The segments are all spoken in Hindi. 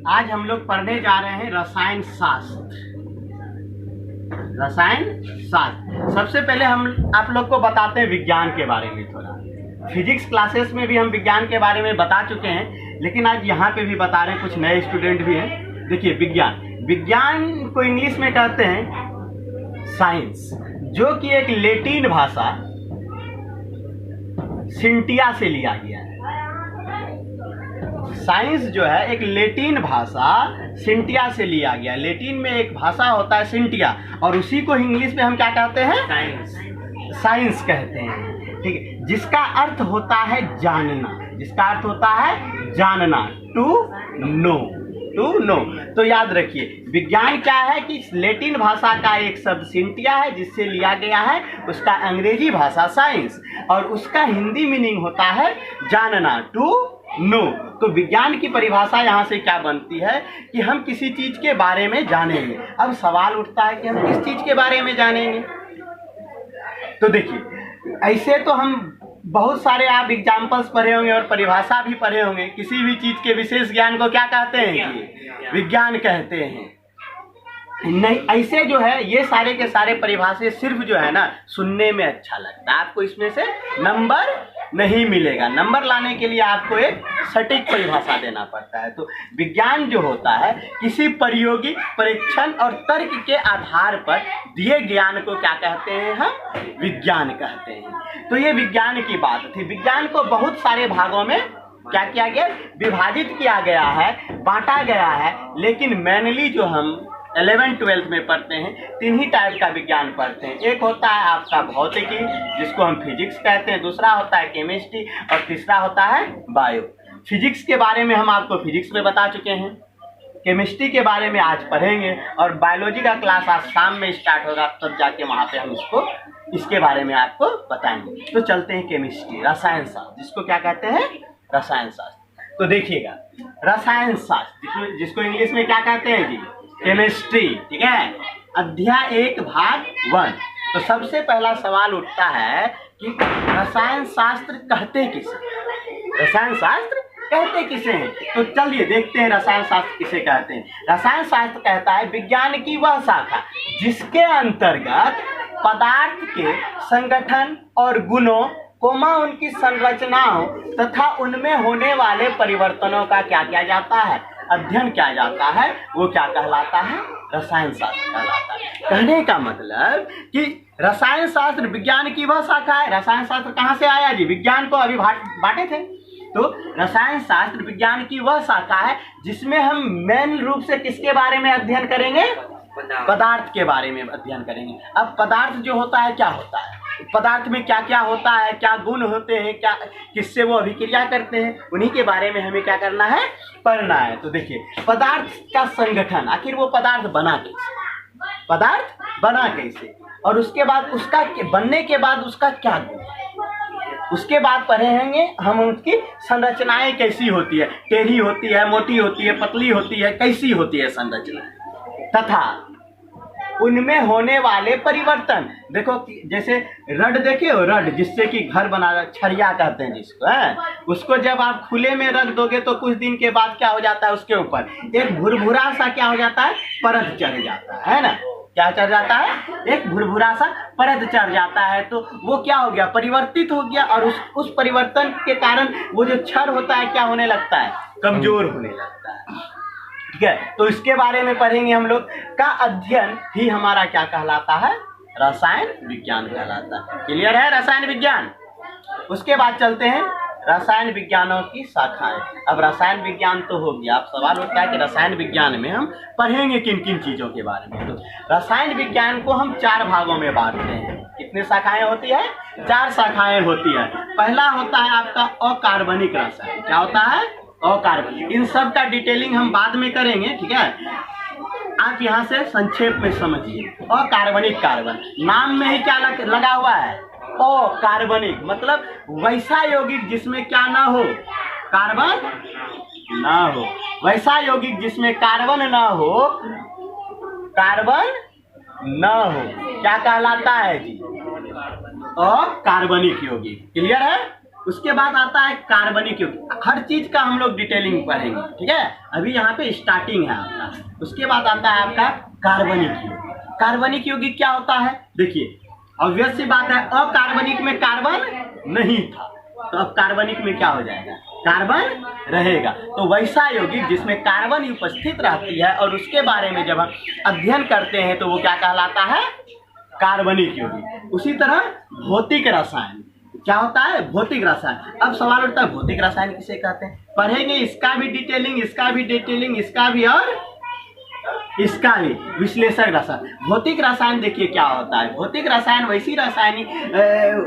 आज हम लोग पढ़ने जा रहे हैं रसायन शास्त्र। रसायन शास्त्र सबसे पहले हम आप लोग को बताते हैं विज्ञान के बारे में थोड़ा। फिजिक्स क्लासेस में भी हम विज्ञान के बारे में बता चुके हैं, लेकिन आज यहाँ पे भी बता रहे हैं, कुछ नए स्टूडेंट भी हैं। देखिए विज्ञान को इंग्लिश में कहते हैं साइंस, जो कि एक लैटिन भाषा सिंटिया से लिया गया है। साइंस जो है एक लैटिन भाषा सिंटिया से लिया गया है। लैटिन में एक भाषा होता है सिंटिया, और उसी को इंग्लिश में हम क्या कहते हैं? साइंस कहते हैं। ठीक है, जिसका अर्थ होता है जानना। जिसका अर्थ होता है जानना, टू नो। तो याद रखिए विज्ञान क्या है कि लैटिन भाषा का एक शब्द सिंटिया है जिससे लिया गया है, उसका अंग्रेजी भाषा साइंस, और उसका हिंदी मीनिंग होता है जानना, टू नो। तो विज्ञान की परिभाषा यहाँ से क्या बनती है कि हम किसी चीज के बारे में जानेंगे। अब सवाल उठता है कि हम किस चीज के बारे में जानेंगे। तो देखिए ऐसे तो हम बहुत सारे आप एग्जाम्पल्स पढ़े होंगे और परिभाषा भी पढ़े होंगे। किसी भी चीज के विशेष ज्ञान को क्या कहते हैं कि विज्ञान कहते हैं। नहीं, ऐसे जो है ये सारे के सारे परिभाषे सिर्फ जो है ना सुनने में अच्छा लगता है, आपको इसमें से नंबर नहीं मिलेगा। नंबर लाने के लिए आपको एक सटीक परिभाषा देना पड़ता है। तो विज्ञान जो होता है किसी प्रायोगिक परीक्षण और तर्क के आधार पर दिए ज्ञान को क्या कहते हैं? हम विज्ञान कहते हैं। तो ये विज्ञान की बात थी। विज्ञान को बहुत सारे भागों में क्या किया गया? विभाजित किया गया है, बांटा गया है। लेकिन मेनली जो हम 11th-12th में पढ़ते हैं, तीन ही टाइप का विज्ञान पढ़ते हैं। एक होता है आपका भौतिकी, जिसको हम फिजिक्स कहते हैं, दूसरा होता है केमिस्ट्री, और तीसरा होता है बायो। फिजिक्स के बारे में हम आपको फिजिक्स में बता चुके हैं, केमिस्ट्री के बारे में आज पढ़ेंगे, और बायोलॉजी का क्लास आज शाम में स्टार्ट होगा, तब जाके वहाँ पे हम इसके बारे में आपको बताएंगे। तो चलते हैं केमिस्ट्री, रसायन शास्त्र, जिसको क्या कहते हैं? रसायन शास्त्र। तो देखिएगा रसायन शास्त्र जिसको इंग्लिश में क्या कहते हैं जी? केमिस्ट्री। ठीक है, अध्याय 1 भाग 1। तो सबसे पहला सवाल उठता है कि रसायन शास्त्र कहते किसे? रसायन शास्त्र कहते किसे हैं? तो चलिए देखते हैं रसायन शास्त्र किसे कहते हैं। रसायन शास्त्र कहता है विज्ञान की वह शाखा जिसके अंतर्गत पदार्थ के संगठन और गुणों उनकी संरचनाओं तथा उनमें होने वाले परिवर्तनों का क्या किया जाता है? अध्ययन किया जाता है। वो क्या कहलाता है? रसायन शास्त्र कहलाता है। कहने का मतलब कि रसायन शास्त्र विज्ञान की वह शाखा है। रसायन शास्त्र कहाँ से आया जी? विज्ञान को अभी बांटे थे। तो रसायन शास्त्र विज्ञान की वह शाखा है जिसमें हम मेन रूप से किसके बारे में अध्ययन करेंगे? पदार्थ के बारे में अध्ययन करेंगे। अब पदार्थ जो होता है क्या होता है? पदार्थ में क्या क्या होता है, क्या गुण होते हैं, क्या किससे वो अभिक्रिया करते हैं, उन्हीं के बारे में हमें क्या करना है? पढ़ना है। तो देखिए पदार्थ का संगठन, आखिर वो पदार्थ बना कैसे? पदार्थ बना कैसे, और उसके बाद उसका बनने के बाद उसका क्या गुण, उसके बाद पढ़ेंगे हम उसकी संरचनाएं कैसी होती है, टेढ़ी होती है, मोटी होती है, पतली होती है, कैसी होती है संरचना, तथा उनमें होने वाले परिवर्तन। देखो जैसे रड देखे हो, रड जिससे कि घर बना, छरिया कहते हैं जिसको है, उसको जब आप खुले में रख दोगे तो कुछ दिन के बाद क्या हो जाता है? उसके ऊपर एक भुरभुरा सा क्या हो जाता है? परत चढ़ जाता है ना। क्या चढ़ जाता है? एक भुरभुरा सा परत चढ़ जाता है। तो वो क्या हो गया? परिवर्तित हो गया, और उस परिवर्तन के कारण वो जो क्षण होता है क्या होने लगता है? कमजोर होने लगता है। ठीक है, तो इसके बारे में पढ़ेंगे हम लोग। का अध्ययन ही हमारा क्या कहलाता है? रसायन विज्ञान कहलाता है। क्लियर है? रसायन विज्ञान। उसके बाद चलते हैं रसायन विज्ञानों की शाखाएं। अब रसायन विज्ञान तो हो गया, अब सवाल उठता है कि रसायन विज्ञान में हम पढ़ेंगे किन किन चीजों के बारे में। तो रसायन विज्ञान को हम 4 भागों में बांटते हैं। कितनी शाखाएं होती है? 4 शाखाएं होती है। पहला होता है आपका अकार्बनिक रसायन। क्या होता है? अकार्बनिक। इन सब का डिटेलिंग हम बाद में करेंगे। ठीक है, आप यहाँ से संक्षेप में समझिए। अकार्बनिक, कार्बन नाम में ही क्या लगा हुआ है? अकार्बनिक मतलब वैसा यौगिक जिसमें क्या ना हो? कार्बन ना हो। वैसा यौगिक जिसमें कार्बन ना हो, कार्बन ना हो, क्या कहलाता है जी? अकार्बनिक यौगिक। क्लियर है? उसके बाद आता है कार्बनिक यौगिक। हर चीज का हम लोग डिटेलिंग पढ़ेंगे, ठीक है। अभी यहाँ पे स्टार्टिंग है आपका। उसके बाद आता है आपका कार्बनिक यौगिक। कार्बनिक यौगिक क्या होता है? देखिए, ऑब्वियस सी बात है, अकार्बनिक में कार्बन नहीं था, तो अब कार्बनिक में क्या हो जाएगा? कार्बन रहेगा। तो वैसा यौगिक जिसमें कार्बन उपस्थित रहती है और उसके बारे में जब हम अध्ययन करते हैं तो वो क्या कहलाता है? कार्बनिक यौगिक। उसी तरह भौतिक रसायन क्या होता है? भौतिक रसायन। अब सवाल उठता है भौतिक रसायन किसे कहते हैं? पढ़ेंगे इसका भी डिटेलिंग, इसका भी डिटेलिंग, इसका भी और इसका भी। विश्लेषक रसायन, भौतिक रसायन देखिए क्या होता है। भौतिक रसायन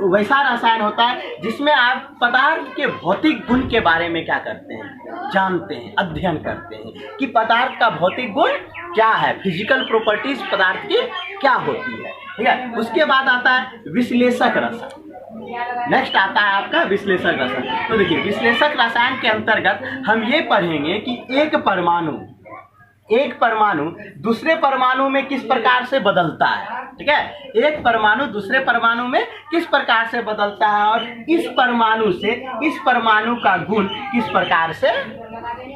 वैसा रसायन होता है जिसमें आप पदार्थ के भौतिक गुण के बारे में क्या करते हैं? जानते हैं, अध्ययन करते हैं कि पदार्थ का भौतिक गुण क्या है, फिजिकल प्रॉपर्टीज पदार्थ की क्या होती है, ठीक है। उसके बाद आता है विश्लेषक रसायन। नेक्स्ट आता है आपका विश्लेषक रसायन। तो देखिए, विश्लेषक रसायन के अंतर्गत हम ये पढ़ेंगे कि एक परमाणु दूसरे परमाणु में किस प्रकार से बदलता है, ठीक है। एक परमाणु दूसरे परमाणु में किस प्रकार से बदलता है और इस परमाणु से इस परमाणु का गुण किस प्रकार से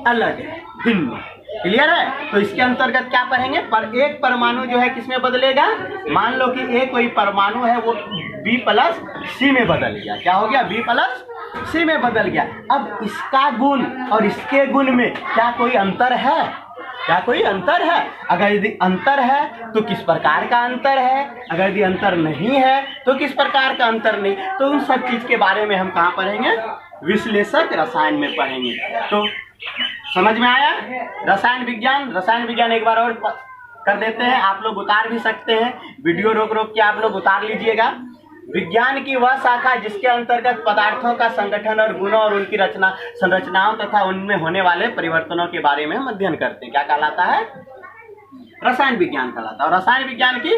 अलग है, भिन्न। क्लियर है? तो इसके अंतर्गत क्या पढ़ेंगे? पर एक परमाणु जो है किसमें बदलेगा? मान लो कि एक कोई परमाणु है वो B+C में बदल गया। क्या हो गया? B+C में बदल गया। अब इसका गुण और इसके गुण में क्या कोई अंतर है? क्या कोई अंतर है? अगर यदि अंतर है तो किस प्रकार का अंतर है, अगर यदि अंतर नहीं है तो किस प्रकार का अंतर नहीं। तो उन सब चीज के बारे में हम कहाँ पढ़ेंगे? विश्लेषक रसायन में पढ़ेंगे। तो समझ में आया? रसायन विज्ञान एक बार और कर देते हैं। आप लोग उतार भी सकते हैं, वीडियो रोक के आप लोग उतार लीजिएगा। विज्ञान की वह शाखा जिसके अंतर्गत पदार्थों का संगठन और गुणों और उनकी संरचनाओं तथा उनमें होने वाले परिवर्तनों के बारे में हम अध्ययन करते हैं, क्या कहलाता है? रसायन विज्ञान कहलाता है। और रसायन विज्ञान की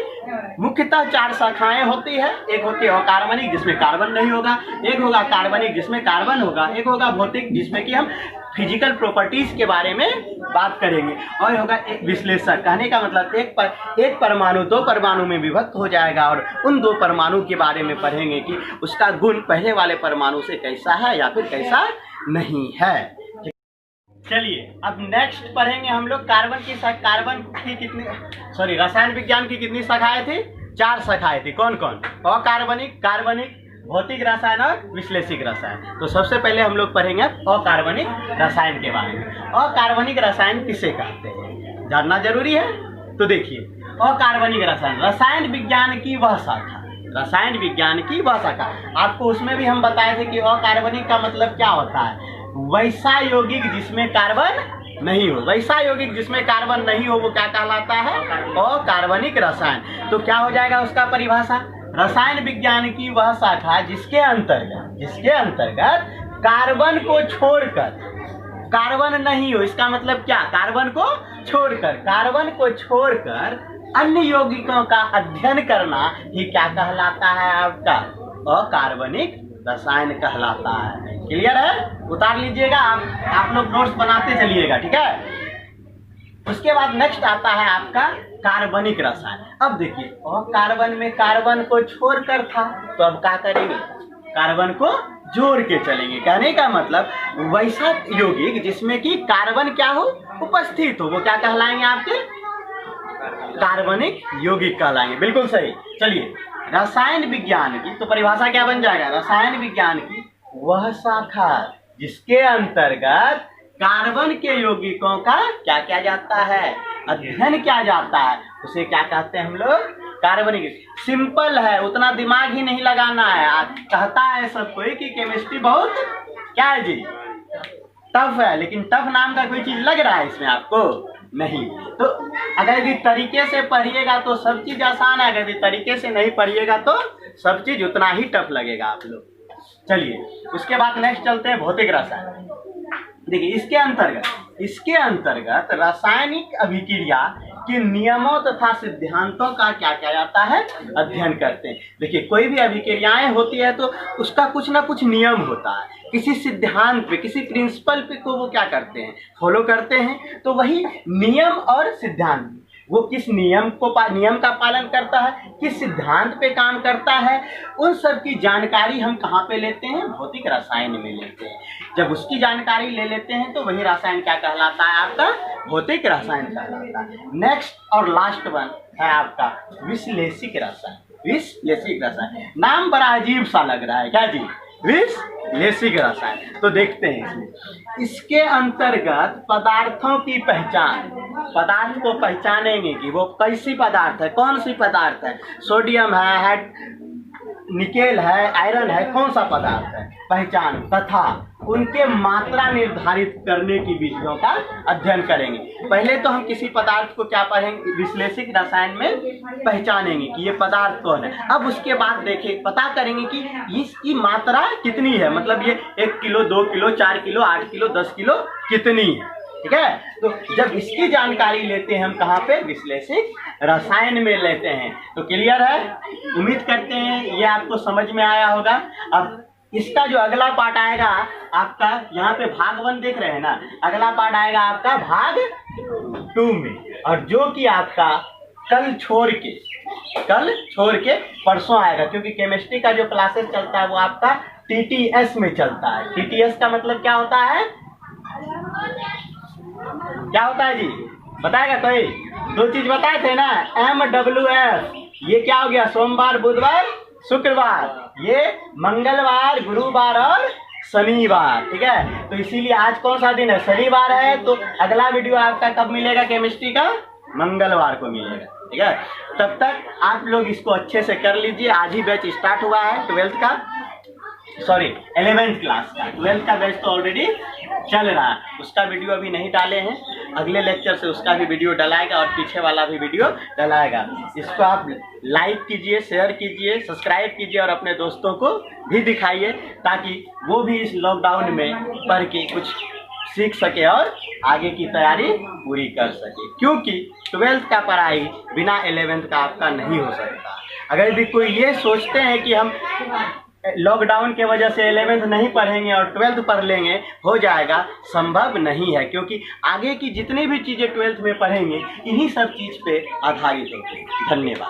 मुख्यतः 4 शाखाएं होती है। एक होती है अकार्बनिक जिसमें कार्बन नहीं होगा, एक होगा कार्बनिक जिसमें कार्बन होगा, एक होगा भौतिक जिसमें कि हम फिजिकल प्रॉपर्टीज के बारे में बात करेंगे, और होगा एक विश्लेषक। कहने का मतलब एक परमाणु 2 परमाणु में विभक्त हो जाएगा और उन 2 परमाणु के बारे में पढ़ेंगे कि उसका गुण पहले वाले परमाणु से कैसा है या फिर कैसा नहीं है। चलिए अब नेक्स्ट पढ़ेंगे हम लोग रसायन विज्ञान की कितनी शाखाएं थी? 4 शाखाएं थी। कौन कौन? अकार्बनिक, कार्बनिक, भौतिक रसायन और विश्लेषिक रसायन। तो सबसे पहले हम लोग पढ़ेंगे अकार्बनिक रसायन के बारे में। अकार्बनिक रसायन किसे कहते हैं जानना जरूरी है। तो देखिए, अकार्बनिक रसायन रसायन विज्ञान की वह शाखा, आपको उसमें भी हम बताए थे कि अकार्बनिक का मतलब क्या होता है? वैसा यौगिक जिसमें कार्बन नहीं हो। वैसा यौगिक जिसमें कार्बन नहीं हो वो क्या कहलाता है? अकार्बनिक रसायन। तो क्या हो जाएगा उसका परिभाषा? रसायन विज्ञान की वह शाखा जिसके अंतर्गत कार्बन को छोड़कर, कार्बन नहीं हो, इसका मतलब क्या? कार्बन को छोड़कर अन्य यौगिकों का अध्ययन करना ही क्या कहलाता है? आपका अकार्बनिक रसायन कहलाता है। क्लियर है? उतार लीजिएगा, आप लोग नोट्स बनाते चलिएगा, ठीक है। उसके बाद नेक्स्ट आता है आपका कार्बनिक रसायन। अब देखिए, कार्बन में कार्बन को छोड़कर था, तो अब क्या करेंगे? कार्बन को जोड़ के चलेंगे। कहने का मतलब वैसा यौगिक जिसमें कि कार्बन क्या हो? उपस्थित हो, वो क्या कहलाएंगे? आपके कार्बनिक यौगिक कहलाएंगे। बिल्कुल सही। चलिए, रसायन विज्ञान की तो परिभाषा क्या बन जाएगा? रसायन विज्ञान की वह शाखा जिसके अंतर्गत कार्बन के यौगिकों का क्या किया जाता है? अध्ययन किया जाता है, उसे क्या कहते हैं हम लोग? कार्बनिक। सिंपल है, उतना दिमाग ही नहीं लगाना है। कहता है सब कोई कि केमिस्ट्री बहुत क्या है जी? टफ है, लेकिन टफ नाम का कोई चीज लग रहा है इसमें आपको? नहीं। तो अगर यदि तरीके से पढ़िएगा तो सब चीज आसान है, अगर यदि तरीके से नहीं पढ़िएगा तो सब चीज उतना ही टफ लगेगा आप लोग। चलिए, उसके बाद नेक्स्ट चलते हैं भौतिक रसायन। देखिए, इसके अंतर्गत रासायनिक अभिक्रिया के नियमों तथा सिद्धांतों का क्या किया जाता है? अध्ययन करते हैं। देखिए, कोई भी अभिक्रियाएं होती है तो उसका कुछ ना कुछ नियम होता है, किसी सिद्धांत पे, किसी प्रिंसिपल पे को वो क्या करते हैं? फॉलो करते हैं। तो वही नियम और सिद्धांत। वो किस नियम का पालन करता है, किस सिद्धांत पे काम करता है, उन सब की जानकारी हम कहाँ पे लेते हैं, भौतिक रसायन में लेते हैं। जब उसकी जानकारी ले लेते हैं तो वही रसायन क्या कहलाता है, आपका भौतिक रसायन कहलाता है। नेक्स्ट और लास्ट वन है आपका विश्लेषिक रसायन। विश्लेषिक रसायन नाम बड़ा अजीब सा लग रहा है, क्या जी, विश्लेषिक रसायन। तो देखते हैं इसके अंतर्गत पदार्थों की पहचान, पदार्थ को पहचानेंगे कि वो कैसी पदार्थ है, कौन सी पदार्थ है, सोडियम है निकेल है, आयरन है, कौन सा पदार्थ है, पहचान तथा उनके मात्रा निर्धारित करने की विधियों का अध्ययन करेंगे। पहले तो हम किसी पदार्थ को क्या पढ़ेंगे, विश्लेषिक रसायन में पहचानेंगे कि ये पदार्थ कौन है। अब उसके बाद देखें, पता करेंगे कि इसकी मात्रा कितनी है, मतलब ये 1 kilo, 2 kilo, 4 kilo, 8 kilo, 10 kilo कितनी है, ठीक है। तो जब इसकी जानकारी लेते हैं हम कहाँ पे, विश्लेषिक रसायन में लेते हैं। तो क्लियर है, उम्मीद करते हैं ये आपको समझ में आया होगा। अब इसका जो अगला पार्ट आएगा आपका, यहाँ पे भाग 1 देख रहे हैं ना, अगला पार्ट आएगा आपका भाग 2 में, और जो कि आपका कल छोड़ के परसों आएगा, क्योंकि केमिस्ट्री का जो क्लासेस चलता है वो आपका TTS में चलता है। TTS का मतलब क्या होता है, क्या होता है जी, बताएगा कोई? 2 चीज बताए थे ना, MWS, ये क्या हो गया, सोमवार, बुधवार, शुक्रवार, ये मंगलवार, गुरुवार और शनिवार, ठीक है। तो इसीलिए आज कौन सा दिन है, शनिवार है, तो अगला वीडियो आपका कब मिलेगा केमिस्ट्री का, मंगलवार को मिलेगा, ठीक है। तब तक आप लोग इसको अच्छे से कर लीजिए। आज ही बैच स्टार्ट हुआ है 11th क्लास का। 12th का बैच तो ऑलरेडी चल रहा है, उसका वीडियो अभी नहीं डाले हैं, अगले लेक्चर से उसका भी वीडियो डलाएगा और पीछे वाला भी वीडियो डलाएगा। इसको आप लाइक कीजिए, शेयर कीजिए, सब्सक्राइब कीजिए और अपने दोस्तों को भी दिखाइए, ताकि वो भी इस लॉकडाउन में पढ़ के कुछ सीख सके और आगे की तैयारी पूरी कर सके, क्योंकि 12th का पढ़ाई बिना 11th का आपका नहीं हो सकता। अगर यदि कोई ये सोचते हैं कि हम लॉकडाउन के वजह से 11th नहीं पढ़ेंगे और 12th पढ़ लेंगे, हो जाएगा, संभव नहीं है, क्योंकि आगे की जितनी भी चीज़ें 12th में पढ़ेंगे इन्हीं सब चीज़ पे आधारित होगी। धन्यवाद।